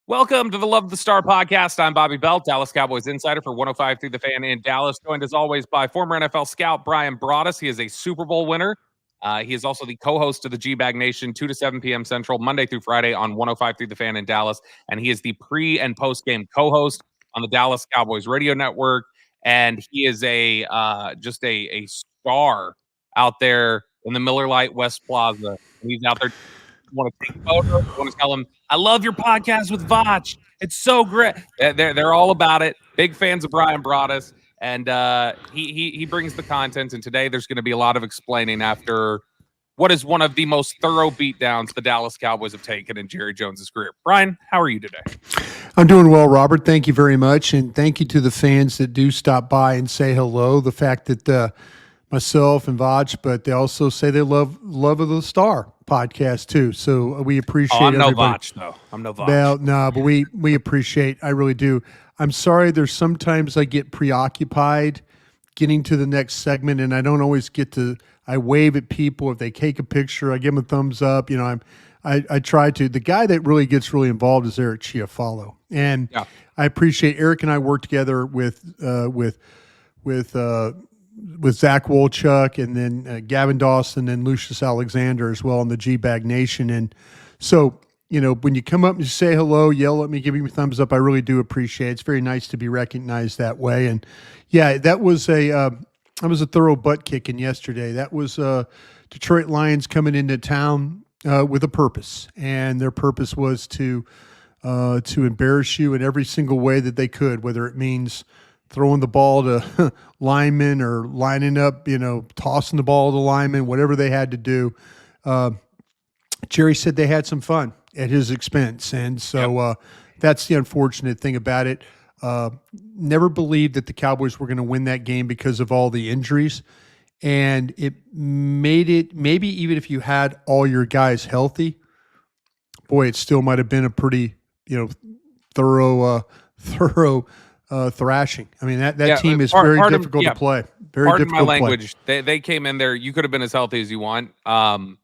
Welcome to the Love of the Star podcast. I'm Bobby Belt, Dallas Cowboys insider for 105 through the Fan in Dallas, joined as always by former NFL scout Brian Broaddus. He is a Super Bowl winner. He is also the co-host of the G-Bag Nation, 2 to 7 p.m. Central, Monday through Friday on 105 through the Fan in Dallas. And he is the pre- and post-game co-host on the Dallas Cowboys radio network. And he is just a star out there in the Miller Lite West Plaza. And he's out there. Want to take photos? Want to tell them, I love your podcast with Vach. It's so great. They're all about it. Big fans of Brian Broaddus, and he brings the content. And today there's going to be a lot of explaining after what is one of the most thorough beatdowns the Dallas Cowboys have taken in Jerry Jones's career. Brian, how are you today? I'm doing well, Robert. Thank you very much, and thank you to the fans that do stop by and say hello. The fact that myself and Vach, but they also say they love of the Star podcast too. So we appreciate. I'm everybody. no Vach though. I'm no Vach. Well, no, but we appreciate. I really do. I'm sorry. There's sometimes I get preoccupied getting to the next segment, and I don't always get to. I wave at people if they take a picture. I give them a thumbs up. You know, I try to. The guy that really gets really involved is Eric Chiafalo, and Yeah. I appreciate Eric and I work together with Zach Wolchuk and then Gavin Dawson and Lucius Alexander as well on the G-Bag Nation. And so, you know, when you come up and you say hello, yell at me, give me a thumbs up, I really do appreciate it. It's very nice to be recognized that way. And yeah, that was a thorough butt kicking yesterday. That was Detroit Lions coming into town with a purpose, and their purpose was to embarrass you in every single way that they could, whether it means throwing the ball to linemen or lining up, you know, tossing the ball to linemen, whatever they had to do. Jerry said they had some fun at his expense. And so that's the unfortunate thing about it. Never believed that the Cowboys were going to win that game because of all the injuries. And it made it, maybe even if you had all your guys healthy, boy, it still might have been a pretty, you know, thorough thrashing. I mean, that team is very difficult to play. Very pardon difficult my to play. language. They came in there. You could have been as healthy as you want. And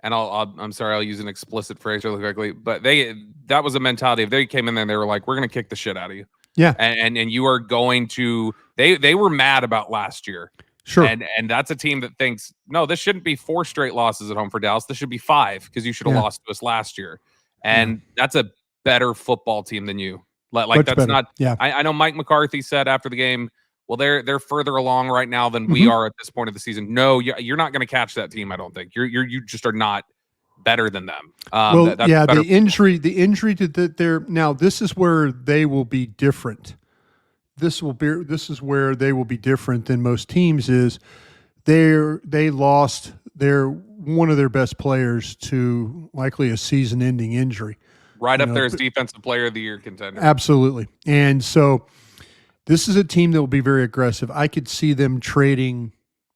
I'm sorry, I'll use an explicit phrase really quickly, but that was a mentality. If they came in there and they were like, we're going to kick the shit out of you. Yeah. And you are going to, they were mad about last year. Sure. And that's a team that thinks, no, this shouldn't be 4 straight losses at home for Dallas. This should be 5 because you should have lost to us last year. And that's a better football team than you. Like Much that's better. not. Yeah. I know Mike McCarthy said after the game, well, they're further along right now than we are at this point of the season. No, you're not going to catch that team. I don't think you just are not better than them. The injury to their now. This is where they will be different. This is where they will be different than most teams. Is they lost one of their best players to likely a season-ending injury. Right up there as Defensive Player of the Year contender. Absolutely. And so this is a team that will be very aggressive. I could see them trading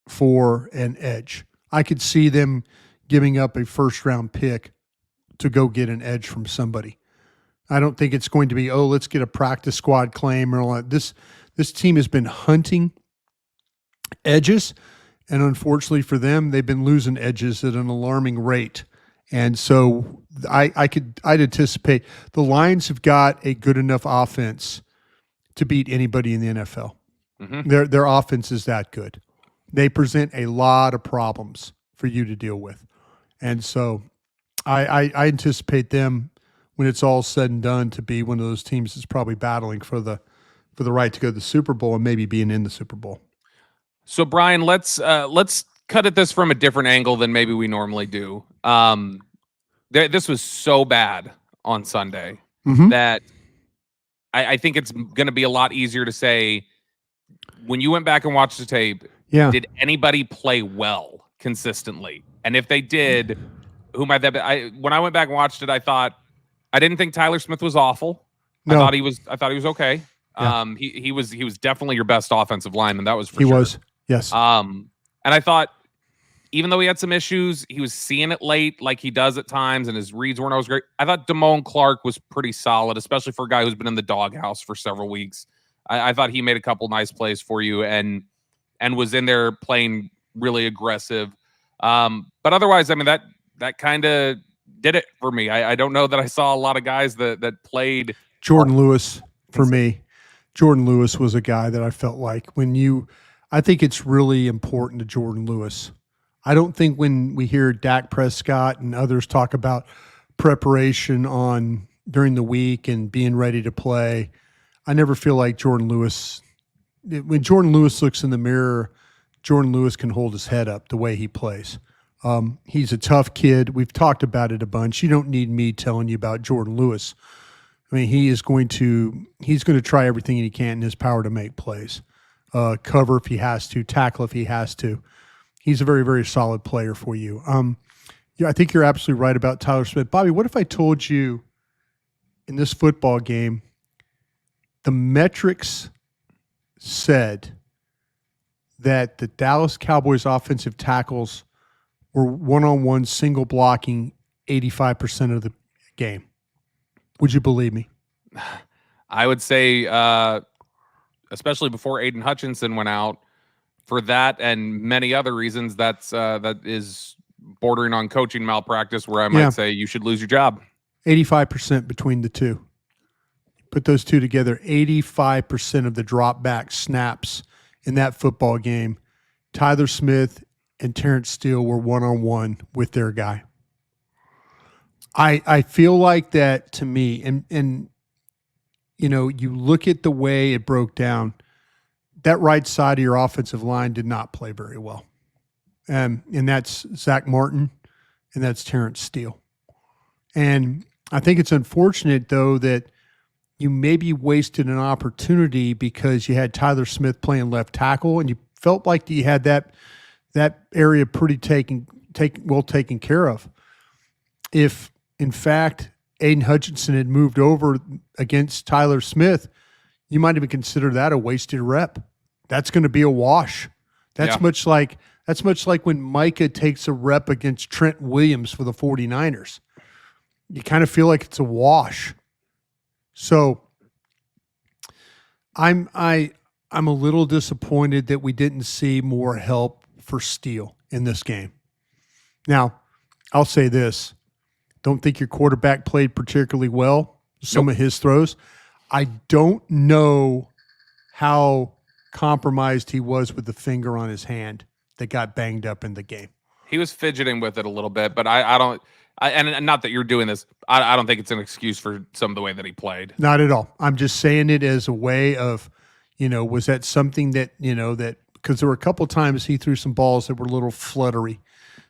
for an edge. I could see them giving up a first-round pick to go get an edge from somebody. I don't think it's going to be, let's get a practice squad claim or all that. This team has been hunting edges, and unfortunately for them, they've been losing edges at an alarming rate. And so I'd anticipate the Lions have got a good enough offense to beat anybody in the NFL. Mm-hmm. Their offense is that good. They present a lot of problems for you to deal with. And so I anticipate them, when it's all said and done, to be one of those teams that's probably battling for the right to go to the Super Bowl and maybe being in the Super Bowl. So Brian, let's cut at this from a different angle than maybe we normally do. This was so bad on Sunday that I think it's going to be a lot easier to say, when you went back and watched the tape, did anybody play well consistently? And if they did, who might that be? When I went back and watched it, I didn't think Tyler Smith was awful. No. I thought he was okay. Yeah. He was definitely your best offensive lineman. That was for sure. He was. Yes. And I thought, even though he had some issues, he was seeing it late like he does at times, and his reads weren't always great. I thought Damone Clark was pretty solid, especially for a guy who's been in the doghouse for several weeks. I thought he made a couple nice plays for you and was in there playing really aggressive. But otherwise, I mean, that kind of did it for me. I don't know that I saw a lot of guys that played. Jordan Lewis for me. Jordan Lewis was a guy that I felt like I think it's really important to Jordan Lewis. I don't think when we hear Dak Prescott and others talk about preparation during the week and being ready to play, I never feel like Jordan Lewis. When Jordan Lewis looks in the mirror, Jordan Lewis can hold his head up the way he plays. He's a tough kid. We've talked about it a bunch. You don't need me telling you about Jordan Lewis. I mean, he's going to try everything he can in his power to make plays, cover if he has to, tackle if he has to. He's a very, very solid player for you. Yeah, I think you're absolutely right about Tyler Smith. Bobby, what if I told you in this football game, the metrics said that the Dallas Cowboys offensive tackles were one-on-one single blocking 85% of the game? Would you believe me? I would say, especially before Aiden Hutchinson went out, for that and many other reasons, that is bordering on coaching malpractice, where I might say you should lose your job. 85% between the two. Put those two together, 85% of the drop back snaps in that football game, Tyler Smith and Terrence Steele were one-on-one with their guy. I feel like that to me, and you know, you look at the way it broke down, that right side of your offensive line did not play very well. And that's Zach Martin and that's Terrence Steele. And I think it's unfortunate, though, that you maybe wasted an opportunity because you had Tyler Smith playing left tackle and you felt like you had that area pretty well taken care of. If, in fact, Aiden Hutchinson had moved over against Tyler Smith, you might even consider that a wasted rep. That's going to be a wash. That's much like when Micah takes a rep against Trent Williams for the 49ers. You kind of feel like it's a wash. So I'm a little disappointed that we didn't see more help for Steele in this game. Now, I'll say this. Don't think your quarterback played particularly well, some of his throws. I don't know how compromised he was with the finger on his hand that got banged up in the game. He was fidgeting with it a little bit, but I don't – and not that you're doing this. I don't think it's an excuse for some of the way that he played. Not at all. I'm just saying it as a way of, was that something that, that – because there were a couple of times he threw some balls that were a little fluttery.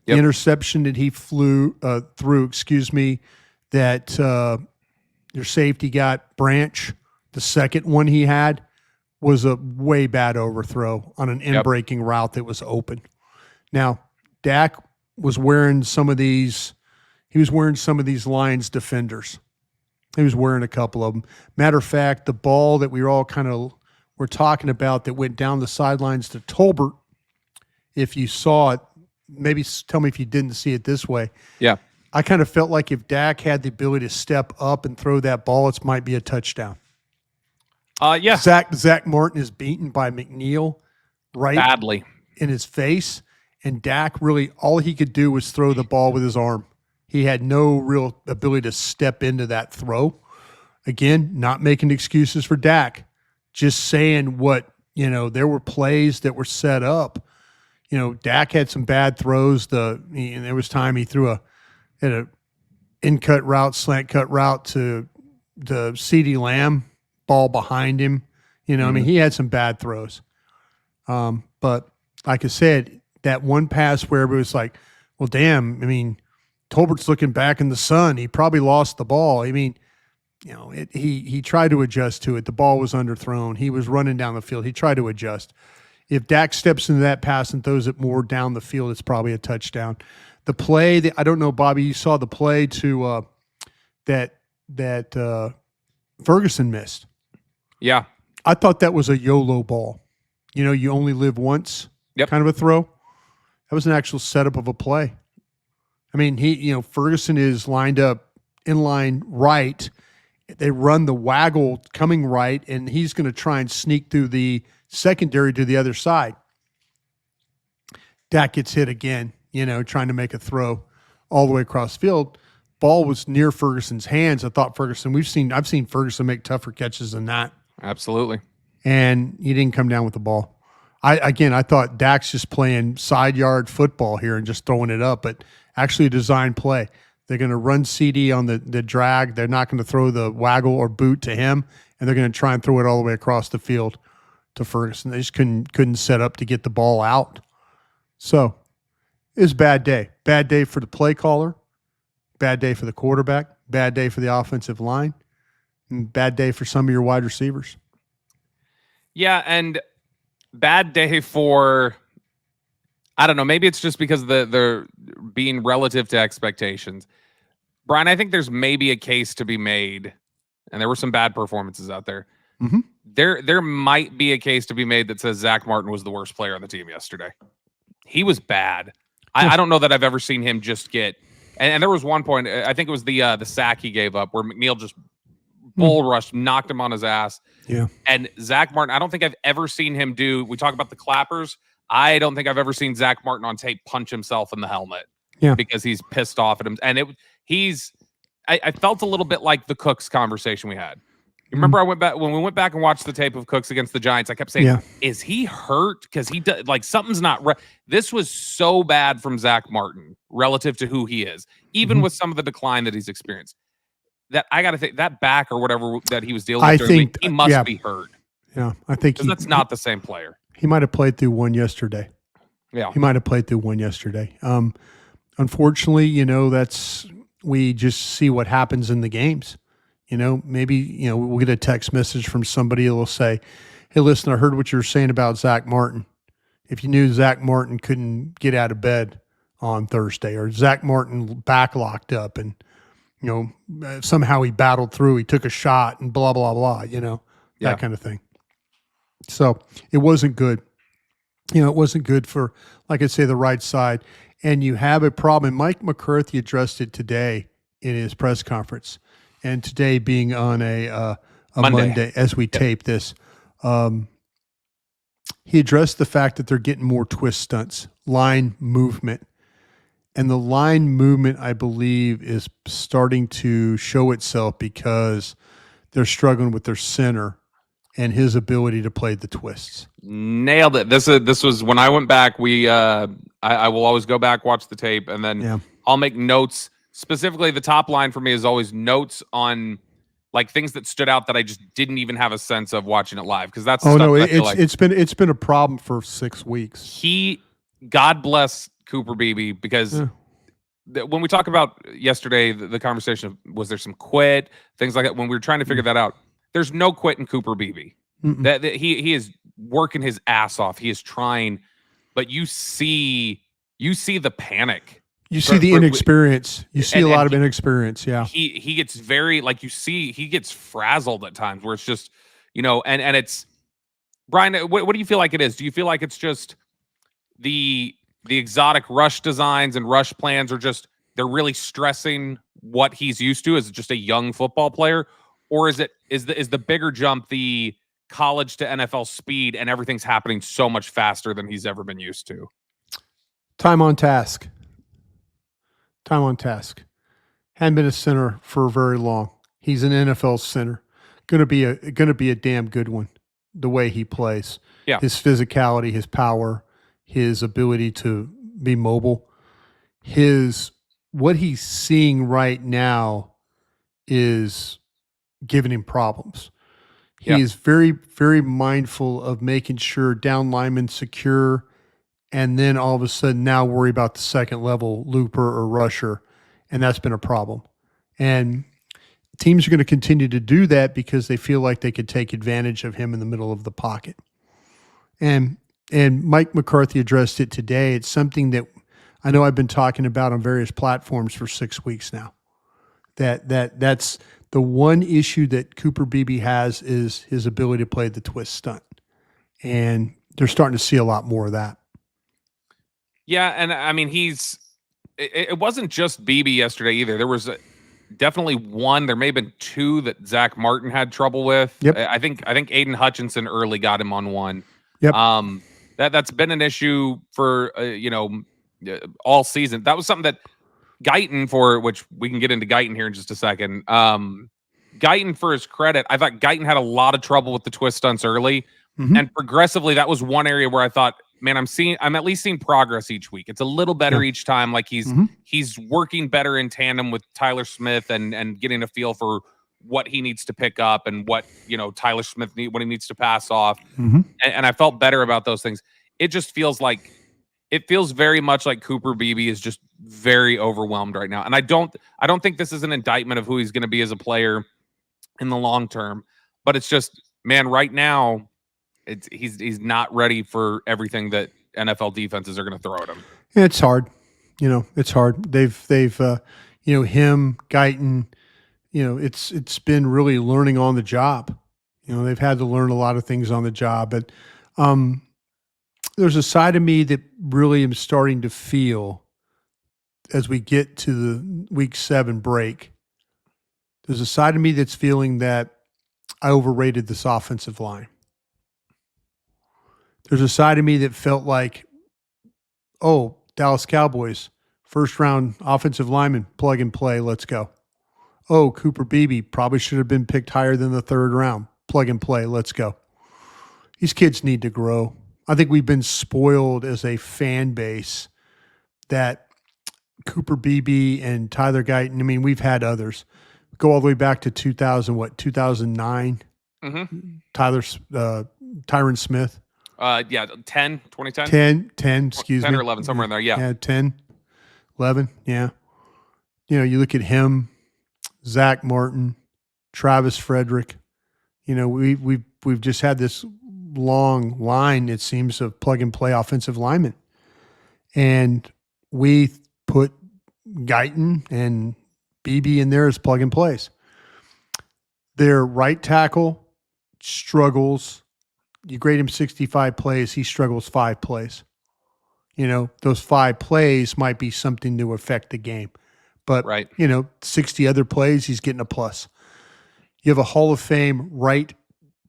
The interception that he threw, that your safety got, Branch, the second one he had was a way bad overthrow on an in-breaking route that was open. Now, Dak was wearing some of these Lions defenders. He was wearing a couple of them. Matter of fact, the ball that we were all kind of were talking about that went down the sidelines to Tolbert, if you saw it, maybe tell me if you didn't see it this way. Yeah. I kind of felt like if Dak had the ability to step up and throw that ball, it might be a touchdown. Yeah. Zach Martin is beaten by McNeil right badly in his face, and Dak really all he could do was throw the ball with his arm. He had no real ability to step into that throw. Again, not making excuses for Dak, just saying what, there were plays that were set up. Dak had some bad throws. There was time he threw an in-cut route, slant cut route to the CeeDee Lamb, ball behind him. He had some bad throws. But like I said, that one pass where it was like, well, damn, Tolbert's looking back in the sun. He probably lost the ball. He tried to adjust to it. The ball was underthrown. He was running down the field. He tried to adjust. If Dak steps into that pass and throws it more down the field, it's probably a touchdown. The play that I don't know, Bobby, you saw the play to that Ferguson missed. Yeah, I thought that was a YOLO ball. You only live once. Kind of a throw. That was an actual setup of a play. Ferguson is lined up in line right. They run the waggle coming right, and he's going to try and sneak through the secondary to the other side. Dak gets hit again, trying to make a throw all the way across the field. ball was near Ferguson's hands, I thought I've seen Ferguson make tougher catches than that. Absolutely. And he didn't come down with the ball. I thought Dak's just playing side yard football here and just throwing it up, but actually a design play. They're going to run CD on the drag. They're not going to throw the waggle or boot to him, and they're going to try and throw it all the way across the field to Ferguson. They just couldn't set up to get the ball out. So it was a bad day. Bad day for the play caller, bad day for the quarterback, bad day for the offensive line, and bad day for some of your wide receivers. Yeah, and bad day for, I don't know, maybe it's just because they're being relative to expectations. Brian, I think there's maybe a case to be made, and there were some bad performances out there. Mm-hmm. There might be a case to be made that says Zach Martin was the worst player on the team yesterday. He was bad. I don't know that I've ever seen him just get, and there was one point, I think it was the sack he gave up where McNeil just bull rushed, knocked him on his ass. Yeah. And Zach Martin, I don't think I've ever seen him we talk about the clappers. I don't think I've ever seen Zach Martin on tape punch himself in the helmet. Yeah. Because he's pissed off at him. And I felt a little bit like the Cooks conversation we had. You remember when we went back and watched the tape of Cooks against the Giants, I kept saying, is he hurt? Because he does, like, something's not right. This was so bad from Zach Martin relative to who he is, even with some of the decline that he's experienced. That I got to think that back or whatever that he was dealing with, he must be hurt. Yeah, I think that's not the same player. He might have played through one yesterday. Yeah, he might have played through one yesterday. Unfortunately, we just see what happens in the games. Maybe we'll get a text message from somebody that will say, "Hey, listen, I heard what you were saying about Zach Martin. If you knew Zach Martin couldn't get out of bed on Thursday, or Zach Martin back locked up and." Somehow he battled through, he took a shot and blah, blah, blah, that kind of thing. So it wasn't good. It wasn't good for, like I say, the right side. And you have a problem. And Mike McCarthy addressed it today in his press conference. And today being on a Monday as we tape this, he addressed the fact that they're getting more twist stunts, line movement. And the line movement, I believe, is starting to show itself because they're struggling with their center and his ability to play the twists. Nailed it. This was when I went back. I will always go back, watch the tape, and then I'll make notes. Specifically, the top line for me is always notes on like things that stood out that I just didn't even have a sense of watching it live. Because that's it's been a problem for 6 weeks. God bless Cooper Beebe, because when we talk about yesterday, the conversation of was there some quit, things like that, when we were trying to figure that out, there's no quit in Cooper Beebe. That he is working his ass off. He is trying, but you see the panic. You see the inexperience. You see a lot of inexperience. Yeah. He gets very, like, he gets frazzled at times where it's just, and it's, Brian, what do you feel like it is? Do you feel like it's just the exotic rush designs and rush plans are just, they're really stressing what he's used to as just a young football player? Or is the bigger jump the college to NFL speed and everything's happening so much faster than he's ever been used to? Time on task. Hadn't been a center for very long. He's an NFL center. Gonna be a damn good one. The way he plays. Yeah. His physicality, his power, his ability to be mobile, what he's seeing right now is giving him problems. He is very, very mindful of making sure down linemen secure, and then all of a sudden now worry about the second level looper or rusher, and that's been a problem. And teams are going to continue to do that because they feel like they could take advantage of him in the middle of the pocket. And Mike McCarthy addressed it today. It's something that I know I've been talking about on various platforms for 6 weeks now. That's the one issue that Cooper Beebe has is his ability to play the twist stunt. And they're starting to see a lot more of that. Yeah, and I mean, it wasn't just Beebe yesterday either. There was definitely one, there may have been two that Zach Martin had trouble with. Yep. I think Aiden Hutchinson early got him on one. Yep. That's been an issue for all season. That was something that Guyton, for which we can get into Guyton here in just a second. Guyton, for his credit, I thought Guyton had a lot of trouble with the twist stunts early, and progressively, that was one area where I thought, man, I'm at least seeing progress each week. It's a little better each time. Like he's working better in tandem with Tyler Smith and getting a feel for what he needs to pick up and what Tyler Smith what he needs to pass off. And I felt better about those things. It just feels very much like Cooper Beebe is just very overwhelmed right now. And I don't think this is an indictment of who he's going to be as a player in the long term, but it's just, man, right now he's not ready for everything that NFL defenses are going to throw at him. It's hard. It's hard. They've him, Guyton, it's been really learning on the job. They've had to learn a lot of things on the job, but there's a side of me that really am starting to feel as we get to the week 7 break. There's a side of me that's feeling that I overrated this offensive line. There's a side of me that felt like, oh, Dallas Cowboys, first round offensive lineman, plug and play, let's go. Oh, Cooper Beebe probably should have been picked higher than the 3rd round, plug and play, let's go. These kids need to grow. I think we've been spoiled as a fan base that Cooper Beebe and Tyler Guyton, I mean, we've had others. Go all the way back to 2009? Tyron Smith. 2010? 10, excuse 10 me. or 11, somewhere in there, yeah. Yeah, 10, 11, yeah. You look at him, Zach Martin, Travis Frederick. We've just had this long line, it seems, of plug and play offensive linemen. And we put Guyton and Beebe in there as plug and plays. Their right tackle struggles. You grade him 65 plays, he struggles 5 plays. Those 5 plays might be something to affect the game. But, 60 other plays, he's getting a plus. You have a Hall of Fame right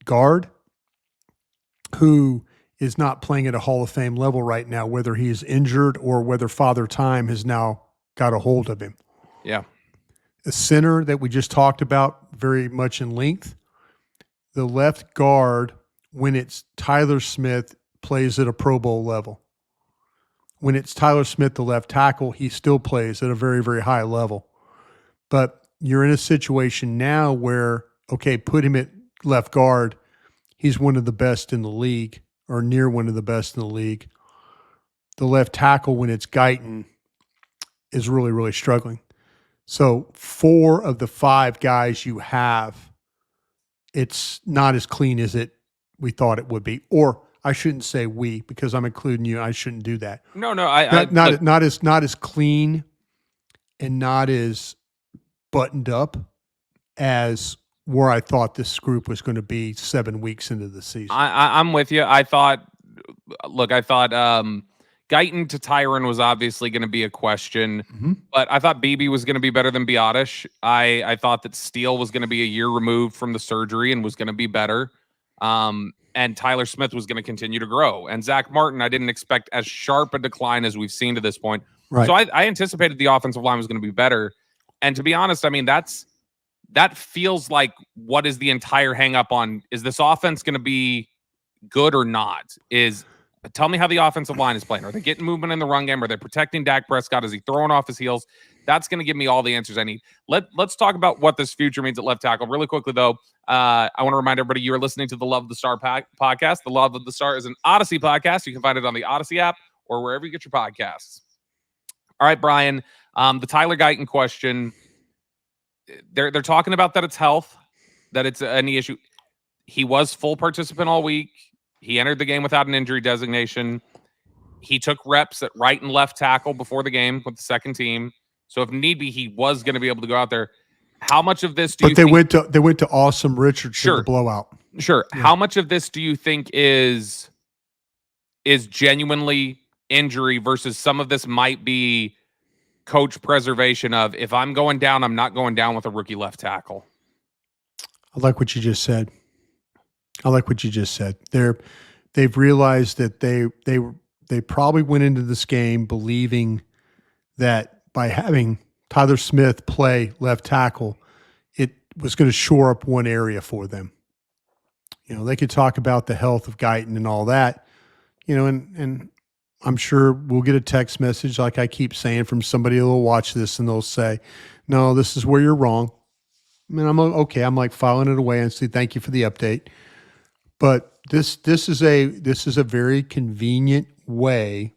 guard who is not playing at a Hall of Fame level right now, whether he is injured or whether Father Time has now got a hold of him. Yeah. A center that we just talked about very much in length. The left guard, when it's Tyler Smith, plays at a Pro Bowl level. When it's Tyler Smith, the left tackle, he still plays at a very, very high level. But you're in a situation now where, okay, put him at left guard. He's one of the best in the league, or near one of the best in the league. The left tackle, when it's Guyton, is really, really struggling. So 4 of the 5 guys you have, it's not as clean as we thought it would be. Or I shouldn't say we, because I'm including you. I shouldn't do that. No, not as clean and not as buttoned up as where I thought this group was going to be 7 weeks into the season. I'm with you. I thought Guyton to Tyron was obviously going to be a question, but I thought Beebe was going to be better than Biotish. I thought that Steele was going to be a year removed from the surgery and was going to be better. And Tyler Smith was going to continue to grow. And Zach Martin, I didn't expect as sharp a decline as we've seen to this point. Right. So I anticipated the offensive line was going to be better. And to be honest, I mean, that feels like what is the entire hang up on, is this offense going to be good or not? Tell me how the offensive line is playing. Are they getting movement in the run game? Are they protecting Dak Prescott? Is he throwing off his heels? That's going to give me all the answers I need. Let's talk about what this future means at left tackle. Really quickly, though, I want to remind everybody you are listening to the Love of the Star podcast. The Love of the Star is an Odyssey podcast. You can find it on the Odyssey app or wherever you get your podcasts. All right, Brian, the Tyler Guyton question. They're talking about that it's health, that it's a knee issue. He was full participant all week. He entered the game without an injury designation. He took reps at right and left tackle before the game with the second team. So if need be, he was going to be able to go out there. How much of this do you think? They went to Awesome Richardson, sure, to blowout. Sure. Yeah. How much of this do you think is genuinely injury versus some of this might be coach preservation of, if I'm going down, I'm not going down with a rookie left tackle? I like what you just said. They've realized that they probably went into this game believing that by having Tyler Smith play left tackle, it was going to shore up one area for them. They could talk about the health of Guyton and all that, and I'm sure we'll get a text message, like I keep saying, from somebody who will watch this and they'll say, no, this is where you're wrong. I mean, I'm okay. I'm like filing it away and say, thank you for the update. But this is a very convenient way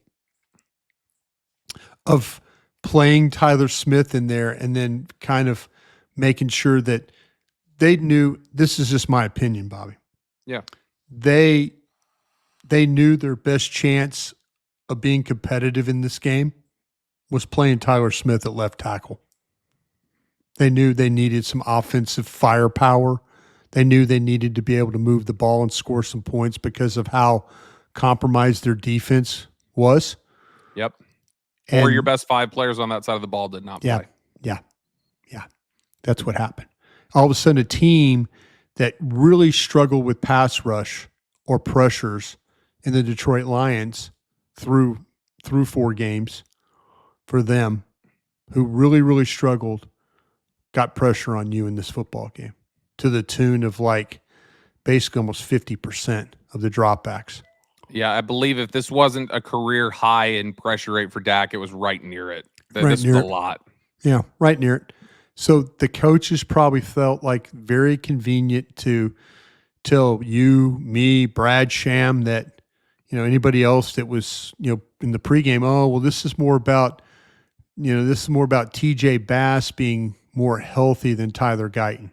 of playing Tyler Smith in there and then kind of making sure that they knew. This is just my opinion, Bobby. Yeah. They knew their best chance of being competitive in this game was playing Tyler Smith at left tackle. They knew they needed some offensive firepower. They knew they needed to be able to move the ball and score some points because of how compromised their defense was. Yep. Or your best 5 players on that side of the ball did not play. Yeah. That's what happened. All of a sudden, a team that really struggled with pass rush or pressures in the Detroit Lions through 4 games for them, who really, really struggled, got pressure on you in this football game to the tune of like basically almost 50% of the dropbacks. Yeah, I believe if this wasn't a career high in pressure rate for Dak, it was right near it. This was a lot. Yeah, right near it. So the coaches probably felt like very convenient to tell you, me, Brad Sham, that anybody else that was in the pregame, oh well, this is more about TJ Bass being more healthy than Tyler Guyton.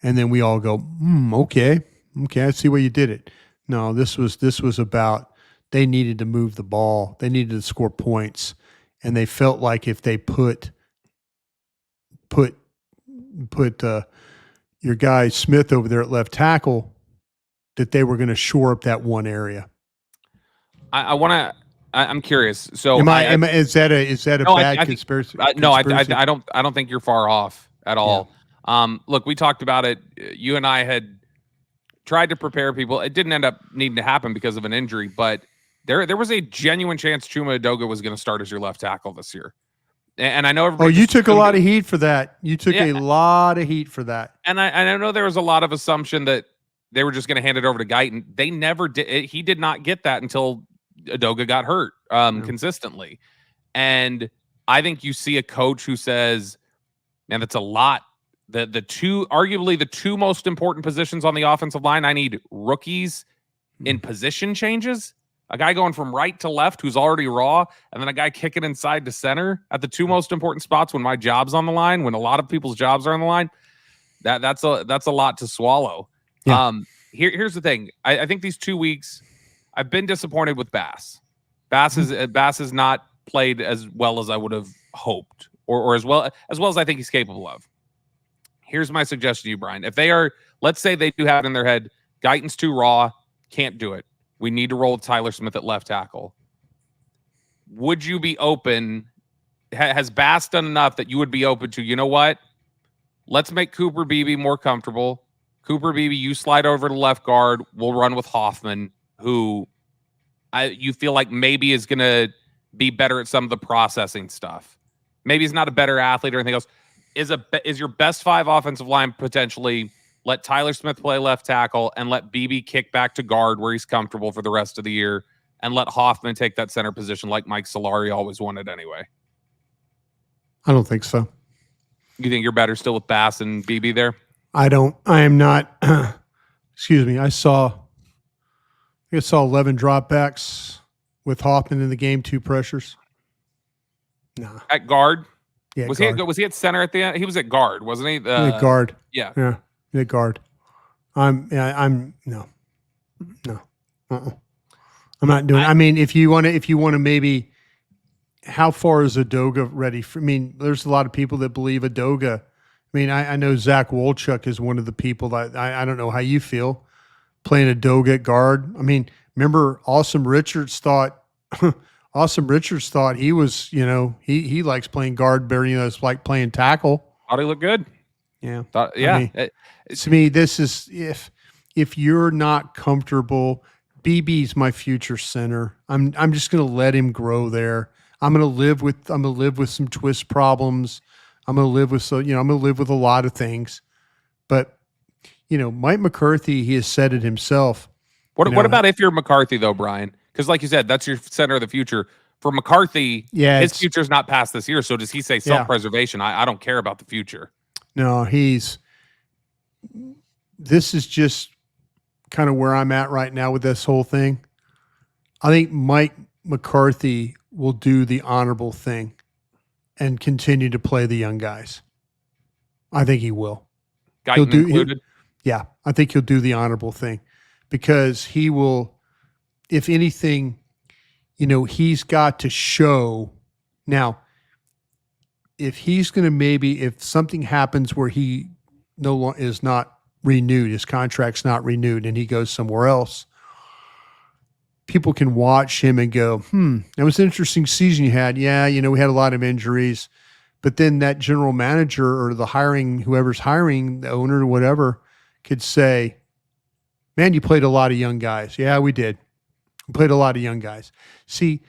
And then we all go, okay, I see where you did it. No, this was about they needed to move the ball. They needed to score points. And they felt like if they put your guy Smith over there at left tackle, that they were going to shore up that one area. I'm curious. So is that a bad conspiracy? No, I don't think you're far off at all. Yeah. Look, we talked about it. You and I had tried to prepare people. It didn't end up needing to happen because of an injury, but there was a genuine chance Chuma Edoga was going to start as your left tackle this year. And I know everybody. Oh, you took a lot of heat for that. You took a lot of heat for that. And I know there was a lot of assumption that they were just going to hand it over to Guyton. They never did. He did not get that until Edoga got hurt consistently. And I think you see a coach who says, man, that's a lot. Arguably the two most important positions on the offensive line, I need rookies in position changes. A guy going from right to left who's already raw, and then a guy kicking inside to center at the 2 most important spots when my job's on the line, when a lot of people's jobs are on the line. That's a lot to swallow. Yeah. Here's the thing. I think these 2 weeks, I've been disappointed with Bass. Bass has not played as well as I would have hoped, or as well as I think he's capable of. Here's my suggestion to you, Brian. If they are, let's say they do have it in their head, Guyton's too raw, can't do it. We need to roll with Tyler Smith at left tackle. Would you be open? Has Bass done enough that you would be open to, you know what? Let's make Cooper Beebe more comfortable. Cooper Beebe, you slide over to left guard. We'll run with Hoffman, who you feel like maybe is going to be better at some of the processing stuff. Maybe he's not a better athlete or anything else. Is your best 5 offensive line potentially let Tyler Smith play left tackle and let Beebe kick back to guard where he's comfortable for the rest of the year and let Hoffman take that center position like Mike Solari always wanted anyway? I don't think so. You think you're better still with Bass and Beebe there? I am not. Excuse me. I saw 11 dropbacks with Hoffman in the game, 2 pressures. No. At guard? Yeah. Was he at center at the end? He was at guard, wasn't he? At guard. Yeah. Yeah. At guard. I'm no. I'm not doing. I mean, if you want to maybe, how far is Edoga ready for? I mean, there's a lot of people that believe Edoga. I mean, I know Zach Wolchuk is one of the people that I don't know how you feel playing Edoga at guard. I mean, remember Awesome Richards thought he was, he likes playing guard better, it's like playing tackle. Thought he looked good. Yeah. Yeah. I mean, to me, this is if you're not comfortable, BB's my future center. I'm just going to let him grow there. I'm going to live with some twist problems. I'm going to live with I'm going to live with a lot of things. But Mike McCarthy, he has said it himself. What about if you're McCarthy though, Brian? Because like you said, that's your center of the future. For McCarthy, his future's not past this year. So does he say self-preservation? I don't care about the future. No, this is just kind of where I'm at right now with this whole thing. I think Mike McCarthy will do the honorable thing and continue to play the young guys. I think he will. Guyton included? Yeah, I think he'll do the honorable thing because he will, if anything, he's got to show. Now, if he's going to if something happens where he no longer is not renewed, his contract's not renewed, and he goes somewhere else, people can watch him and go, that was an interesting season you had. Yeah, we had a lot of injuries. But then that general manager or whoever's hiring, the owner or whatever, could say, man, you played a lot of young guys. Yeah, we did. We played a lot of young guys. See,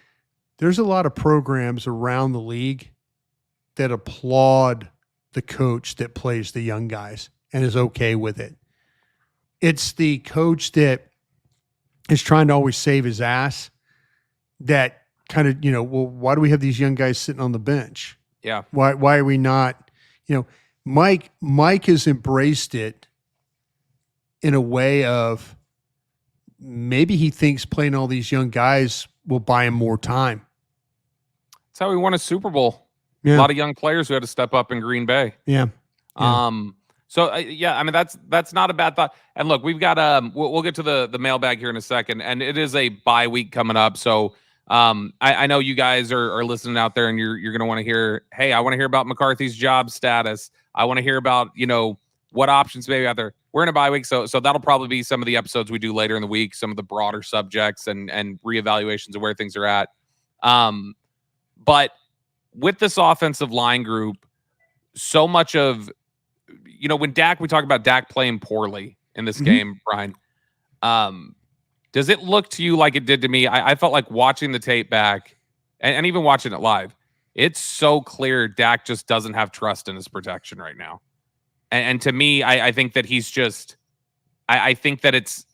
there's a lot of programs around the league that applaud the coach that plays the young guys and is okay with it. It's the coach that is trying to always save his ass that kind of, well, why do we have these young guys sitting on the bench? Yeah. Why are we not, Mike has embraced it in a way of maybe he thinks playing all these young guys will buy him more time. That's how we won a Super Bowl. Yeah. A lot of young players who had to step up in Green Bay. Yeah. So I mean, that's not a bad thought. And look, we've got, we'll get to the mailbag here in a second, and it is a bye week coming up. So I know you guys are listening out there and you're going to want to hear, hey, I want to hear about McCarthy's job status. I want to hear about, what options maybe out there. We're in a bye week. So that'll probably be some of the episodes we do later in the week, some of the broader subjects and reevaluations of where things are at. But with this offensive line group, so much of, when we talk about Dak playing poorly in this game, Brian, does it look to you like it did to me? I felt like watching the tape back and even watching it live, it's so clear Dak just doesn't have trust in his protection right now. And to me, I think that he's just, I think that it's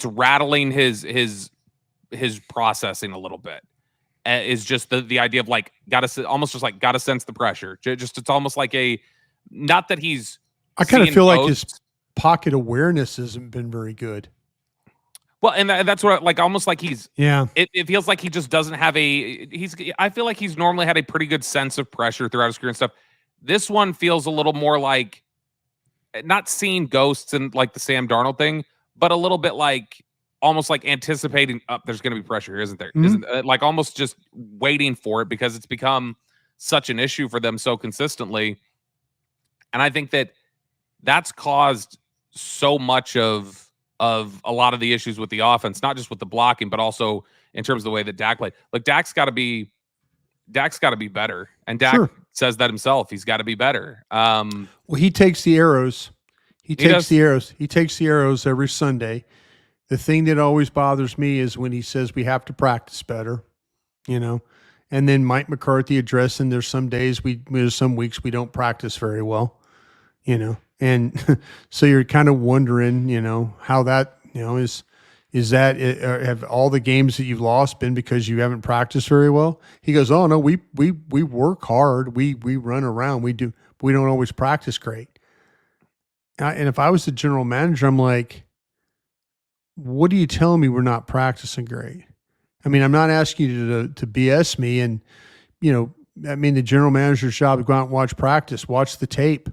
rattling his processing a little bit. Is just the idea of like, gotta sense the pressure. Just, it's almost like not that he's, I kind of feel like his pocket awareness hasn't been very good. Well, and that's what, like, almost like he's, it feels like he just doesn't have I feel like he's normally had a pretty good sense of pressure throughout his career and stuff. This one feels a little more like, not seeing ghosts and like the Sam Darnold thing, but a little bit like, almost like anticipating, there's going to be pressure here, isn't there? Isn't like almost just waiting for it because it's become such an issue for them so consistently. And I think that's caused so much of a lot of the issues with the offense, not just with the blocking, but also in terms of the way that Dak played. Like Dak's got to be better. And Dak says that himself. He's got to be better. Well, he takes the arrows. He takes the arrows every Sunday. The thing that always bothers me is when he says we have to practice better, and then Mike McCarthy addressing there's some weeks we don't practice very well, and so you're kind of wondering, how that, is that have all the games that you've lost been because you haven't practiced very well? He goes, oh no, we work hard. We run around. We don't always practice great. And if I was the general manager, I'm like, what are you telling me we're not practicing great? I mean, I'm not asking you to BS me. And, the general manager's job is go out and watch practice, watch the tape.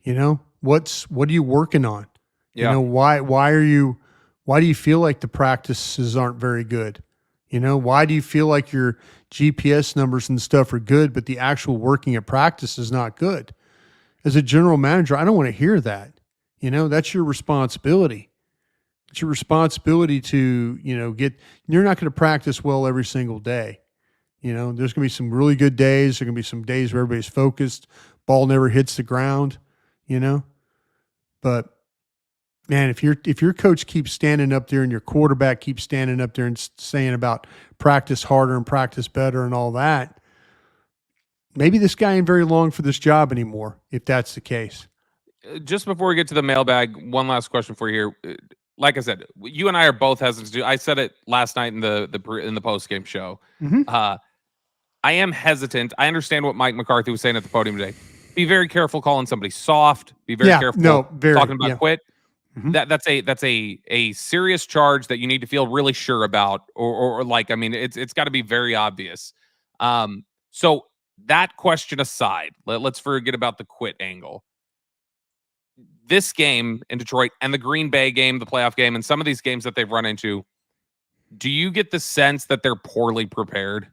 What are you working on? Yeah. Why do you feel like the practices aren't very good? Why do you feel like your GPS numbers and stuff are good, but the actual working at practice is not good? As a general manager, I don't want to hear that. That's your responsibility. It's your responsibility to, you're not going to practice well every single day. There's going to be some really good days. There's going to be some days where everybody's focused. Ball never hits the ground, But man, if your coach keeps standing up there and your quarterback keeps standing up there and saying about practice harder and practice better and all that, maybe this guy ain't very long for this job anymore, if that's the case. Just before we get to the mailbag, one last question for you here. Like I said, you and I are both hesitant to do. I said it last night in the post game show. Mm-hmm. I am hesitant. I understand what Mike McCarthy was saying at the podium today. Be very careful calling somebody soft. Be very careful talking about quit. Mm-hmm. That's a serious charge that you need to feel really sure about, or like, I mean, it's got to be very obvious. So that question aside, let's forget about the quit angle. This game in Detroit and the Green Bay game, the playoff game, and some of these games that they've run into, do you get the sense that they're poorly prepared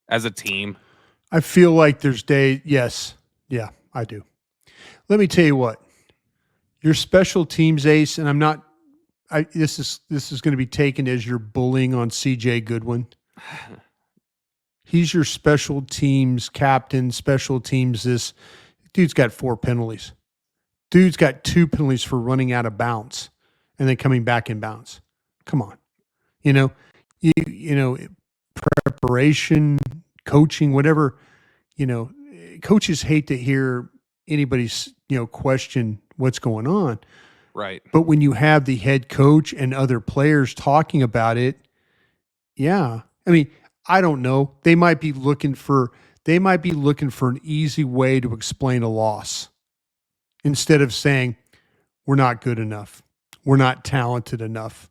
as a team? I feel like there's days. Yes. Yeah, I do. Let me tell you what. Your special teams ace, and I'm not. This is going to be taken as your bullying on CJ Goodwin. He's your special teams captain. Special teams. This dude's got 4 penalties. Dude's got 2 penalties for running out of bounds and then coming back in bounds. Come on, you know, preparation, coaching, whatever. Coaches hate to hear anybody's question what's going on. Right. But when you have the head coach and other players talking about it, yeah. I mean, I don't know. They might be looking for an easy way to explain a loss instead of saying we're not good enough. We're not talented enough.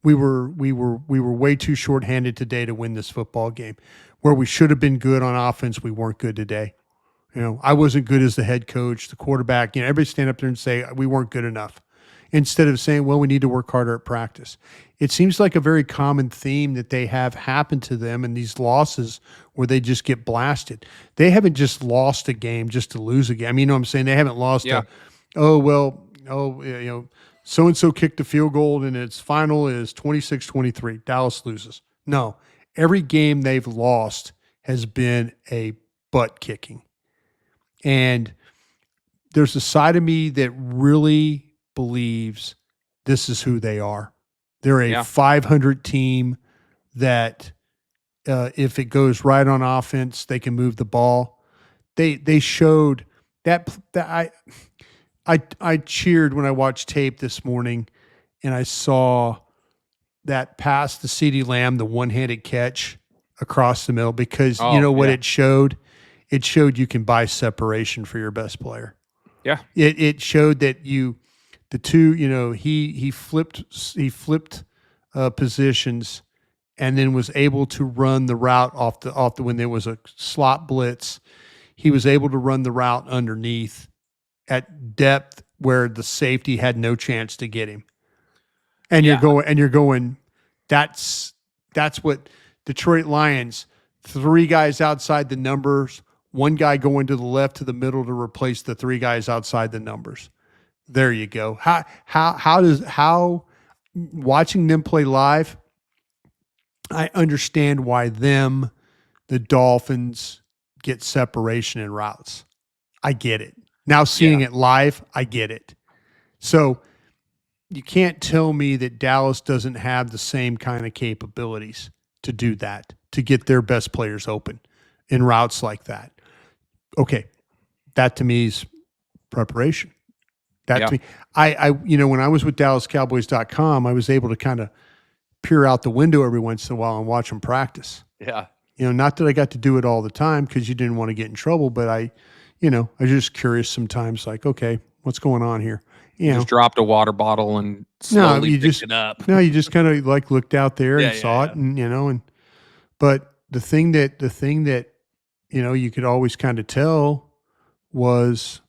We were way too shorthanded today to win this football game. Where we should have been good on offense, we weren't good today. I wasn't good as the head coach, the quarterback. Everybody stand up there and say we weren't good enough, instead of saying, well, we need to work harder at practice. It seems like a very common theme that they have happened to them in these losses where they just get blasted. They haven't just lost a game just to lose a game. I mean, you know what I'm saying? They haven't lost so-and-so kicked a field goal and its final is 26-23. Dallas loses. No, every game they've lost has been a butt kicking. And there's a side of me that really believes this is who they are. They're a 500 team that if it goes right on offense, they can move the ball. They showed that I cheered when I watched tape this morning and I saw that pass to CeeDee Lamb, the one-handed catch across the middle, because it showed? It showed you can buy separation for your best player. Yeah. It showed that he flipped positions and then was able to run the route off the when there was a slot blitz. He was able to run the route underneath at depth where the safety had no chance to get him. And you're going, that's what Detroit Lions, 3 guys outside the numbers, 1 guy going to the left to the middle to replace the 3 guys outside the numbers. There you go. How watching them play live, I understand why the Dolphins get separation in routes. I get it. Now seeing it live, I get it. So you can't tell me that Dallas doesn't have the same kind of capabilities to do that, to get their best players open in routes like that. Okay. That to me is preparation. To me, I when I was with DallasCowboys.com, I was able to kind of peer out the window every once in a while and watch them practice. Yeah. Not that I got to do it all the time because you didn't want to get in trouble, but I was just curious sometimes, like, okay, what's going on here? You just dropped a water bottle and slowly picked it up. No, you just kind of like looked out there and saw it, and but the thing that you could always kind of tell was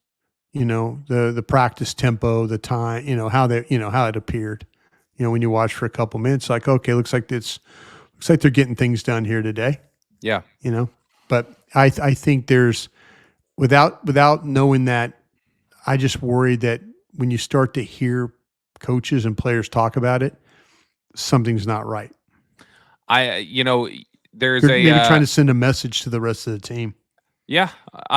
the practice tempo, the time, how it appeared. When you watch for a couple minutes, like, okay, looks like they're getting things done here today. Yeah. But I think there's without knowing that, I just worry that when you start to hear coaches and players talk about it, something's not right. There's maybe trying to send a message to the rest of the team. Yeah.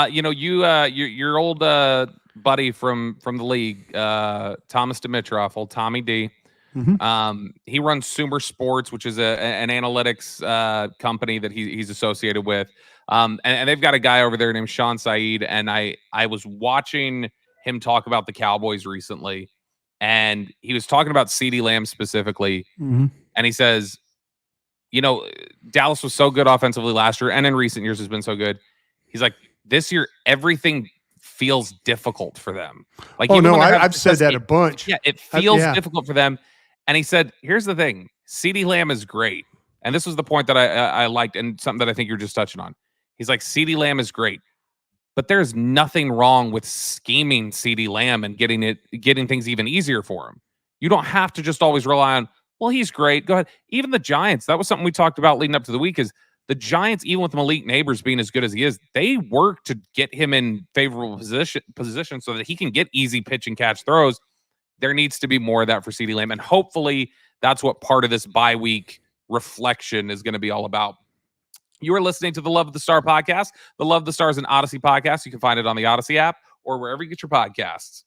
Your old buddy from the league, Thomas Dimitroff, old Tommy D. Mm-hmm. He runs Sumer Sports, which is an analytics company that he's associated with. And they've got a guy over there named Sean Saeed, and I was watching him talk about the Cowboys recently, and he was talking about CeeDee Lamb specifically, and he says, Dallas was so good offensively last year, and in recent years has been so good. He's like, this year everything feels difficult for them. Like, I've said that a bunch. Yeah, it feels difficult for them. And he said, here's the thing: CeeDee Lamb is great, and this was the point that I liked, and something that I think you're just touching on. He's like, CeeDee Lamb is great, but there's nothing wrong with scheming CeeDee Lamb and getting things even easier for him. You don't have to just always rely on, well, he's great, go ahead. Even the Giants, that was something we talked about leading up to the week, is the Giants, even with Malik Neighbors being as good as he is, they work to get him in favorable position so that he can get easy pitch and catch throws. There needs to be more of that for CeeDee Lamb, and hopefully that's what part of this bye week reflection is going to be all about. You are listening to the Love of the Star podcast. The Love of the Star is an Odyssey podcast. You can find it on the Odyssey app or wherever you get your podcasts.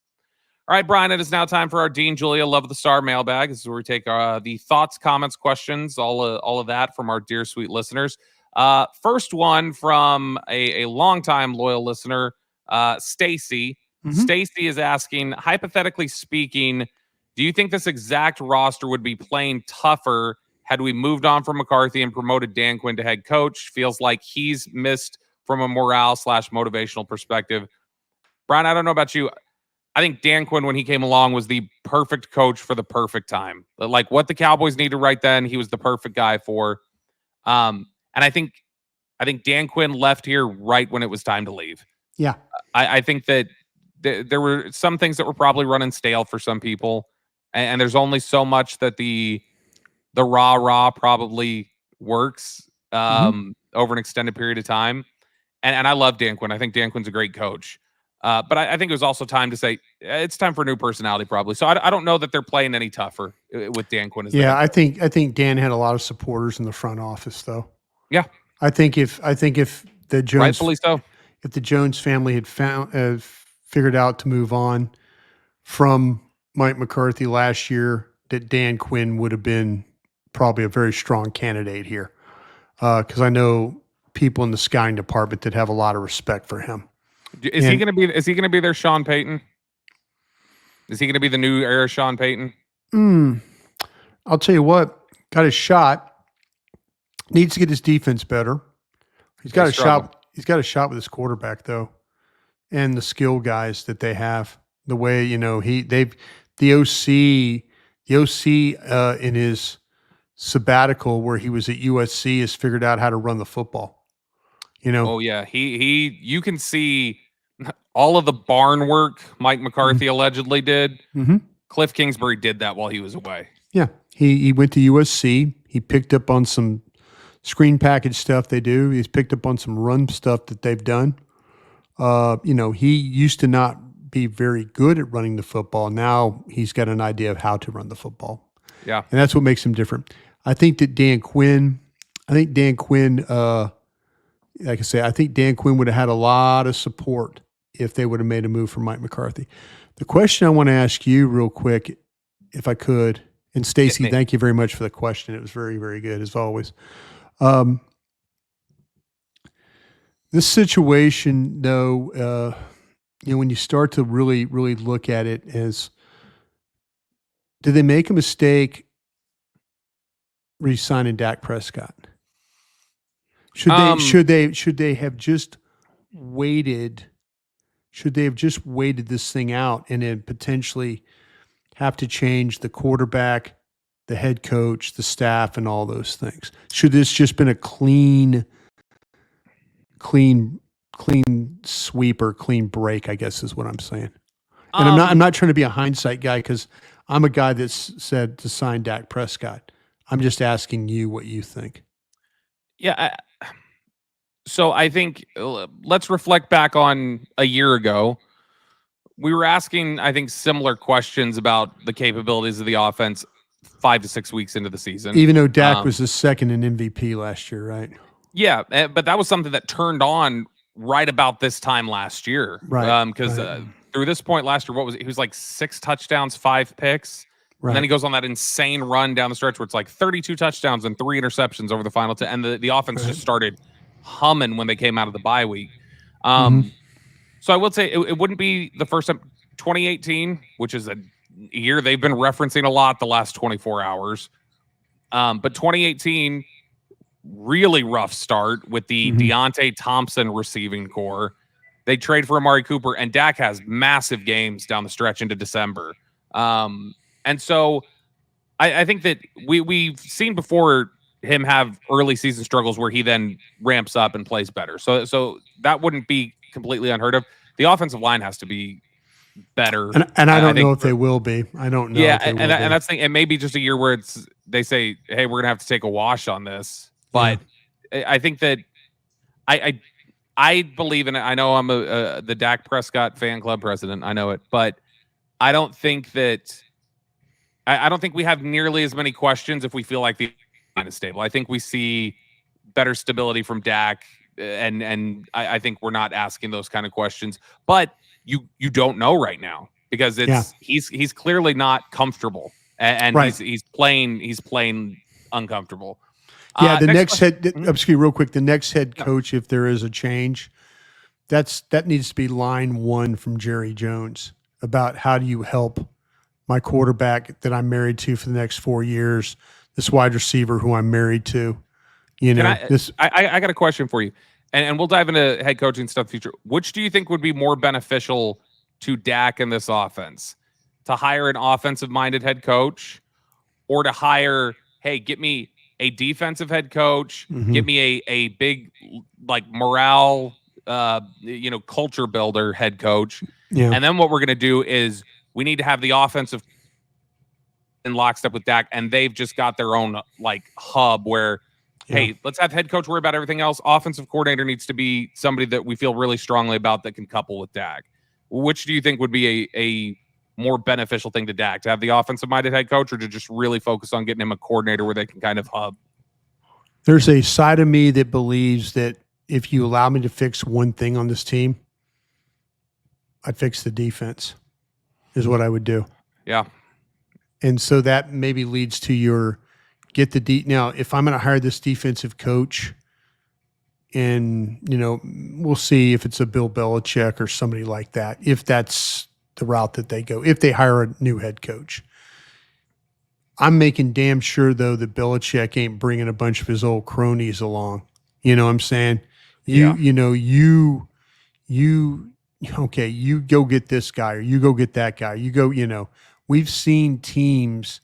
All right, Brian, it is now time for our Dean Julia Love of the Star mailbag. This is where we take the thoughts, comments, questions, all of that from our dear, sweet listeners. First one from a longtime loyal listener, Stacy. Stacy is asking, hypothetically speaking, do you think this exact roster would be playing tougher had we moved on from McCarthy and promoted Dan Quinn to head coach? Feels like he's missed from a morale/motivational perspective. Brian, I don't know about you. I think Dan Quinn, when he came along, was the perfect coach for the perfect time. Like, what the Cowboys needed right then, he was the perfect guy for. And I think Dan Quinn left here right when it was time to leave. Yeah. I think that there were some things that were probably running stale for some people. And there's only so much that the rah-rah probably works over an extended period of time. And I love Dan Quinn. I think Dan Quinn's a great coach. But I think it was also time to say it's time for a new personality, probably. So I don't know that they're playing any tougher with Dan Quinn. I think Dan had a lot of supporters in the front office, though. Yeah, I think if the Jones, rightfully so, if the Jones family had figured out to move on from Mike McCarthy last year, that Dan Quinn would have been probably a very strong candidate here, because I know people in the scouting department that have a lot of respect for him. Is he going to be their Sean Payton? Is he going to be the new era Sean Payton? I'll tell you what, got his shot. Needs to get his defense better. He's got a shot. He's got a shot with his quarterback, though, and the skill guys that they have. The way the OC in his sabbatical where he was at USC has figured out how to run the football. Oh yeah, you can see all of the barn work Mike McCarthy allegedly did. Cliff Kingsbury did that while he was away. Yeah, he went to USC. He picked up on some screen package stuff they do. He's picked up on some run stuff that they've done. He used to not be very good at running the football. Now he's got an idea of how to run the football. Yeah, and that's what makes him different. I think Dan Quinn, like I say, I think Dan Quinn would have had a lot of support if they would have made a move for Mike McCarthy. The question I want to ask you real quick, if I could, and Stacy, thank you very much for the question. It was very, very good as always. This situation, though, when you start to really, really look at it as, did they make a mistake re-signing Dak Prescott? Should they have just waited? Should they have just waited this thing out and then potentially have to change the quarterback, the head coach, the staff, and all those things? Should this just been a clean sweep or clean break, I guess is what I'm saying. And I'm not trying to be a hindsight guy, because I'm a guy that's said to sign Dak Prescott. I'm just asking you what you think. Yeah. So I think let's reflect back on a year ago. We were asking, I think, similar questions about the capabilities of the offense 5 to 6 weeks into the season. Even though Dak was the second in MVP last year, right? Yeah, but that was something that turned on right about this time last year. Right. Because through this point last year, he was like 6 touchdowns, 5 picks. Right. And then he goes on that insane run down the stretch where it's like 32 touchdowns and 3 interceptions over the final 10. And the offense just started humming when they came out of the bye week. Mm-hmm. So I would say it wouldn't be the first time. 2018, which is a year they've been referencing a lot the last 24 hours. But 2018, really rough start with the Deontay Thompson receiving core. They trade for Amari Cooper, and Dak has massive games down the stretch into December. And so I think that we've seen before him have early season struggles where he then ramps up and plays better. So that wouldn't be completely unheard of. The offensive line has to be better. And I don't think know if they will be. I don't know. Yeah, if they will and be. that's the thing. It may be just a year where they say, "Hey, we're gonna have to take a wash on this." But I think that I believe in it. I know I'm the Dak Prescott fan club president. I know it, but I don't think that I don't think we have nearly as many questions if we feel like the line is stable. I think we see better stability from Dak, and I think we're not asking those kind of questions. But you don't know right now because he's clearly not comfortable, and he's playing uncomfortable. Yeah, the next head. Excuse me, real quick. The next head coach, if there is a change, that needs to be line one from Jerry Jones about how do you help my quarterback that I'm married to for the next 4 years, this wide receiver who I'm married to. You know, I got a question for you, and we'll dive into head coaching stuff in the future. Which do you think would be more beneficial to Dak in this offense? To hire an offensive-minded head coach, or to hire, hey, get me a defensive head coach, get me a big like morale, culture builder head coach, and then what we're gonna do is we need to have the offensive in lockstep with Dak, and they've just got their own like hub where, hey, let's have head coach worry about everything else. Offensive coordinator needs to be somebody that we feel really strongly about that can couple with Dak. Which do you think would be a more beneficial thing to Dak, to have the offensive-minded head coach, or to just really focus on getting him a coordinator where they can kind of hub? There's a side of me that believes that if you allow me to fix one thing on this team, I'd fix the defense, is what I would do. Yeah. And so that maybe leads to your get the now, if I'm going to hire this defensive coach, and, we'll see if it's a Bill Belichick or somebody like that, if that's the route that they go, if they hire a new head coach. I'm making damn sure, though, that Belichick ain't bringing a bunch of his old cronies along. You know what I'm saying? You go get this guy, or you go get that guy. You go, we've seen teams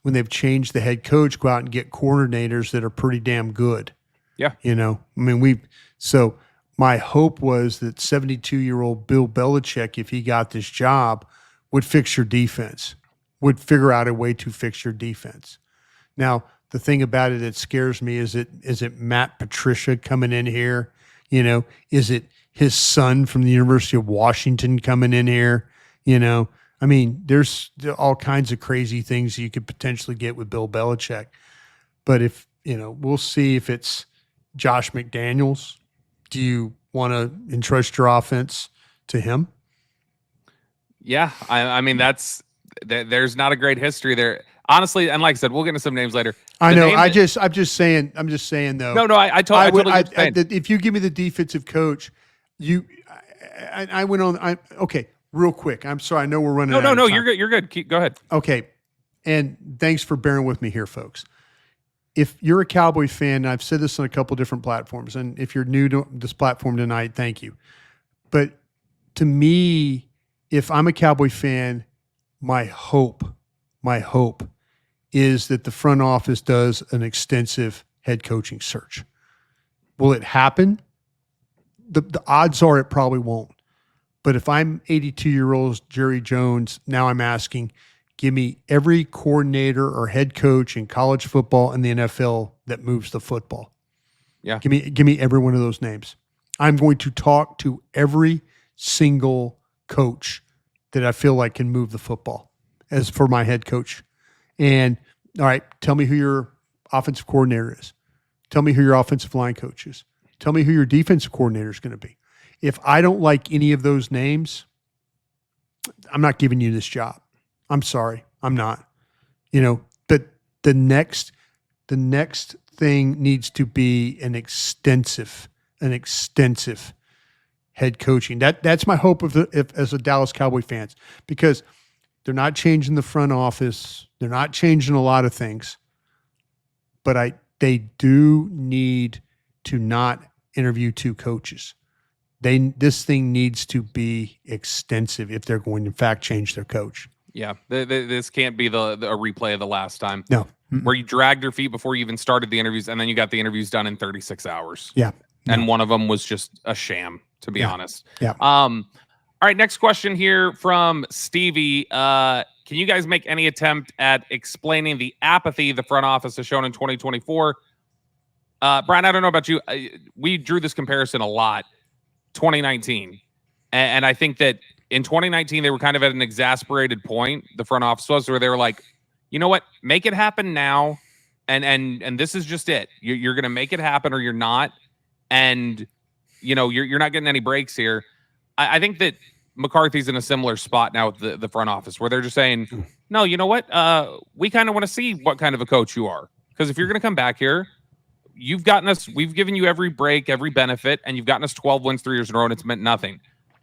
when they've changed the head coach go out and get coordinators that are pretty damn good. Yeah. So my hope was that 72-year-old Bill Belichick, if he got this job, would fix your defense, would figure out a way to fix your defense. Now, the thing about it that scares me is it Matt Patricia coming in here? Is it his son from the University of Washington coming in here? There's all kinds of crazy things you could potentially get with Bill Belichick. But if, we'll see if it's Josh McDaniels. Do you want to entrust your offense to him? Yeah. There's not a great history there. Honestly, and like I said, we'll get into some names later. I know. I'm just saying though. No, I totally understand. If you give me the defensive coach, I went on. Okay, real quick. I'm sorry. I know we're running. No. You're good. You're good. Go ahead. Okay, and thanks for bearing with me here, folks. If you're a Cowboy fan, and I've said this on a couple different platforms, and if you're new to this platform tonight, thank you. But to me, if I'm a Cowboy fan, my hope is that the front office does an extensive head coaching search. Will it happen? The odds are it probably won't. But if I'm 82-year-old Jerry Jones, now I'm asking, give me every coordinator or head coach in college football and the NFL that moves the football. Yeah. Give me every one of those names. I'm going to talk to every single coach that I feel like can move the football as for my head coach. And all right, tell me who your offensive coordinator is. Tell me who your offensive line coach is. Tell me who your defensive coordinator is going to be. If I don't like any of those names, I'm not giving you this job. I'm sorry. I'm not. But the next thing needs to be an extensive an extensive head coaching. That's my hope as a Dallas Cowboy fans, because they're not changing the front office. They're not changing a lot of things, but they do need to not interview two coaches. This thing needs to be extensive if they're going to in fact change their coach. Yeah, this can't be a replay of the last time. No. Where you dragged your feet before you even started the interviews, and then you got the interviews done in 36 hours. Yeah. No. And one of them was just a sham, to be honest. Yeah. All right, next question here from Stevie. Can you guys make any attempt at explaining the apathy the front office has shown in 2024? Brian, I don't know about you. We drew this comparison a lot, 2019. And I think that in 2019, they were kind of at an exasperated point, the front office was, where they were like, you know what, make it happen now. And this is just it. You're going to make it happen or you're not. And, you're not getting any breaks here. I think that McCarthy's in a similar spot now with the front office, where they're just saying, no, you know what? We kind of want to see what kind of a coach you are. Because if you're going to come back here, we've given you every break, every benefit, and you've gotten us 12 wins 3 years in a row, and it's meant nothing.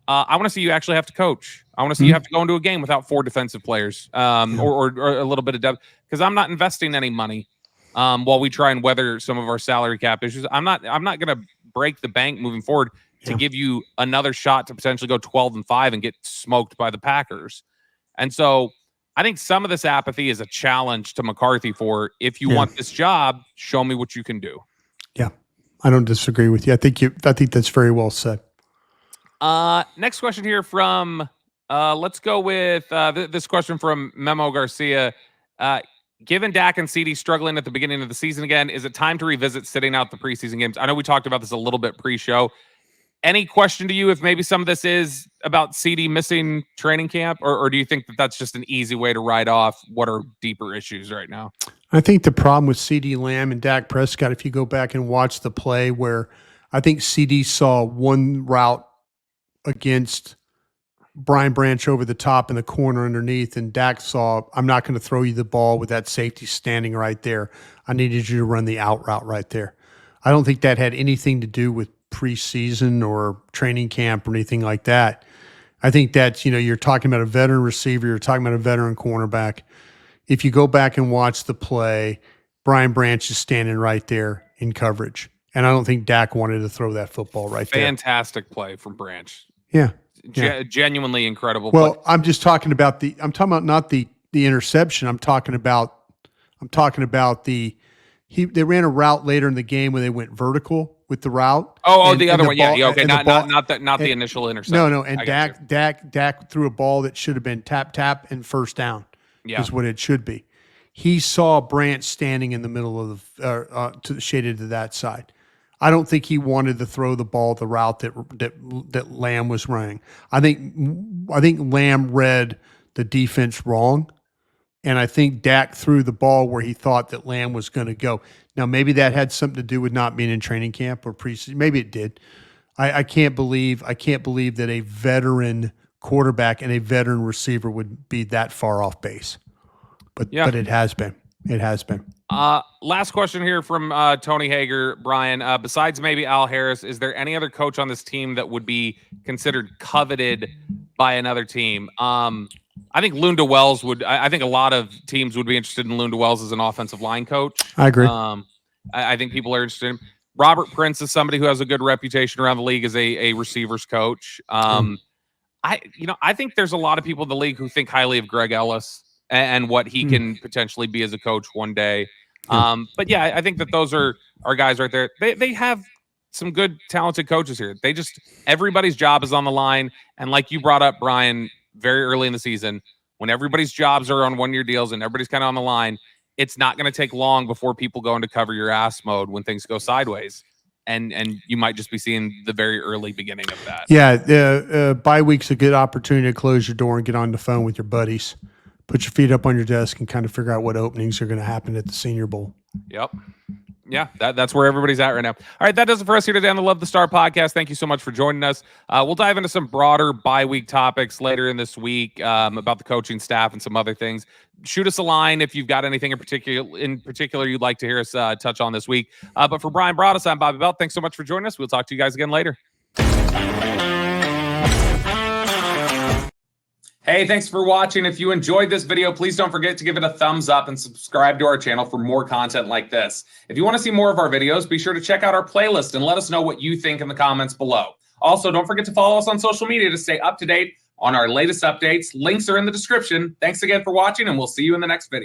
I want to see you actually have to coach. I want to see you have to go into a game without 4 defensive players, or a little bit of depth, because I'm not investing any money while we try and weather some of our salary cap issues. I'm not going to break the bank moving forward to give you another shot to potentially go 12-5 and get smoked by the Packers. And so I think some of this apathy is a challenge to McCarthy for, if you want this job, show me what you can do. Yeah, I don't disagree with you. I think that's very well said. Next question here from, let's go with this question from Memo Garcia. Given Dak and CD struggling at the beginning of the season again, is it time to revisit sitting out the preseason games? I know we talked about this a little bit pre-show. Any question to you if maybe some of this is about CD missing training camp, or do you think that that's just an easy way to write off what are deeper issues right now? I think the problem with CD Lamb and Dak Prescott, if you go back and watch the play, where I think CD saw one route against Brian Branch over the top in the corner underneath, and Dak saw, I'm not going to throw you the ball with that safety standing right there. I needed you to run the out route right there. I don't think that had anything to do with preseason or training camp or anything like that. I think that's, you're talking about a veteran receiver, you're talking about a veteran cornerback. If you go back and watch the play, Brian Branch is standing right there in coverage. And I don't think Dak wanted to throw that football right there. Fantastic play from Branch. Yeah. Genuinely incredible. Well, play. I'm talking about not the interception. I'm talking about they ran a route later in the game where they went vertical with the route. The other one. Yeah. Okay. Not the initial interception. No. And Dak threw a ball that should have been tap and first down. Yeah. Is what it should be. He saw Branch standing in the middle of shaded to that side. I don't think he wanted to throw the ball the route that Lamb was running. I think Lamb read the defense wrong, and I think Dak threw the ball where he thought that Lamb was going to go. Now, maybe that had something to do with not being in training camp or preseason. Maybe it did. I can't believe that a veteran quarterback and a veteran receiver would be that far off base. But it has been. It has been. Last question here from Tony Hager. Brian, besides maybe Al Harris, is there any other coach on this team that would be considered coveted by another team? I think Lunda Wells would. I think a lot of teams would be interested in Lunda Wells as an offensive line coach. I agree. I think people are interested in him. Robert Prince is somebody who has a good reputation around the league as a receivers coach. I think there's a lot of people in the league who think highly of Greg Ellis and what he can potentially be as a coach one day. But yeah, I think that those are guys right there. They have some good, talented coaches here. Everybody's job is on the line. And like you brought up, Brian, very early in the season, when everybody's jobs are on one-year deals and everybody's kind of on the line, it's not going to take long before people go into cover your ass mode when things go sideways. And you might just be seeing the very early beginning of that. Yeah, bye week's a good opportunity to close your door and get on the phone with your buddies. Put your feet up on your desk and kind of figure out what openings are going to happen at the Senior Bowl. Yep. Yeah, that's where everybody's at right now. All right, that does it for us here today on the Love the Star podcast. Thank you so much for joining us. We'll dive into some broader bye-week topics later in this week about the coaching staff and some other things. Shoot us a line if you've got anything in particular you'd like to hear us touch on this week. But for Brian Broaddus, I'm Bobby Belt. Thanks so much for joining us. We'll talk to you guys again later. Hey, thanks for watching. If you enjoyed this video, please don't forget to give it a thumbs up and subscribe to our channel for more content like this. If you want to see more of our videos, be sure to check out our playlist and let us know what you think in the comments below. Also, don't forget to follow us on social media to stay up to date on our latest updates. Links are in the description. Thanks again for watching, and we'll see you in the next video.